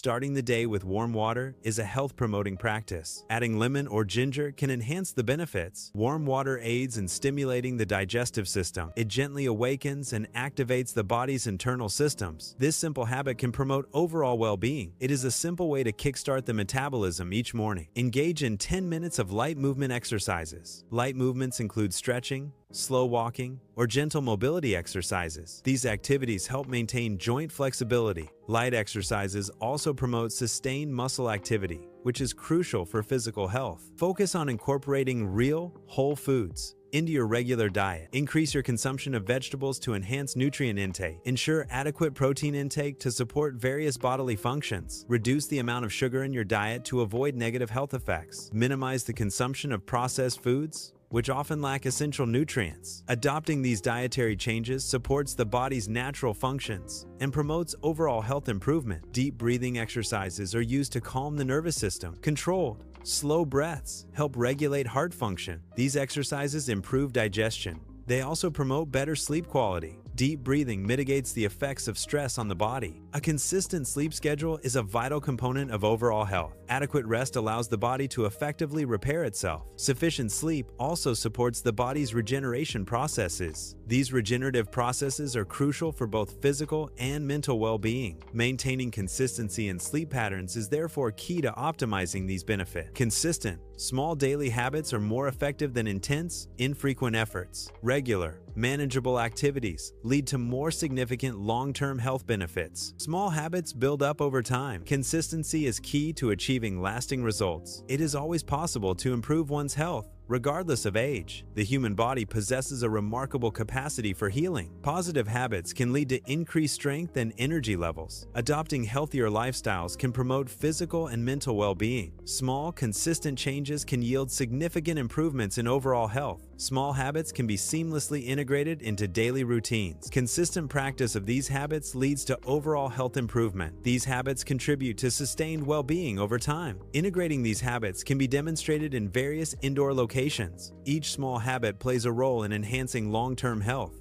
Starting the day with warm water is a health-promoting practice. Adding lemon or ginger can enhance the benefits. Warm water aids in stimulating the digestive system. It gently awakens and activates the body's internal systems. This simple habit can promote overall well-being. It is a simple way to kickstart the metabolism each morning. Engage in 10 minutes of light movement exercises. Light movements include stretching, slow walking, or gentle mobility exercises. These activities help maintain joint flexibility. Light exercises also promote sustained muscle activity, which is crucial for physical health. Focus on incorporating real, whole foods into your regular diet. Increase your consumption of vegetables to enhance nutrient intake. Ensure adequate protein intake to support various bodily functions. Reduce the amount of sugar in your diet to avoid negative health effects. Minimize the consumption of processed foods, which often lack essential nutrients. Adopting these dietary changes supports the body's natural functions and promotes overall health improvement. Deep breathing exercises are used to calm the nervous system. Controlled, slow breaths help regulate heart function. These exercises improve digestion. They also promote better sleep quality. Deep breathing mitigates the effects of stress on the body. A consistent sleep schedule is a vital component of overall health. Adequate rest allows the body to effectively repair itself. Sufficient sleep also supports the body's regeneration processes. These regenerative processes are crucial for both physical and mental well-being. Maintaining consistency in sleep patterns is therefore key to optimizing these benefits. Consistent, small daily habits are more effective than intense, infrequent efforts. Regular, manageable activities lead to more significant long-term health benefits. Small habits build up over time. Consistency is key to achieving lasting results. It is always possible to improve one's health, regardless of age. The human body possesses a remarkable capacity for healing. Positive habits can lead to increased strength and energy levels. Adopting healthier lifestyles can promote physical and mental well-being. Small, consistent changes can yield significant improvements in overall health. Small habits can be seamlessly integrated into daily routines. Consistent practice of these habits leads to overall health improvement. These habits contribute to sustained well-being over time. Integrating these habits can be demonstrated in various indoor locations. Each small habit plays a role in enhancing long-term health.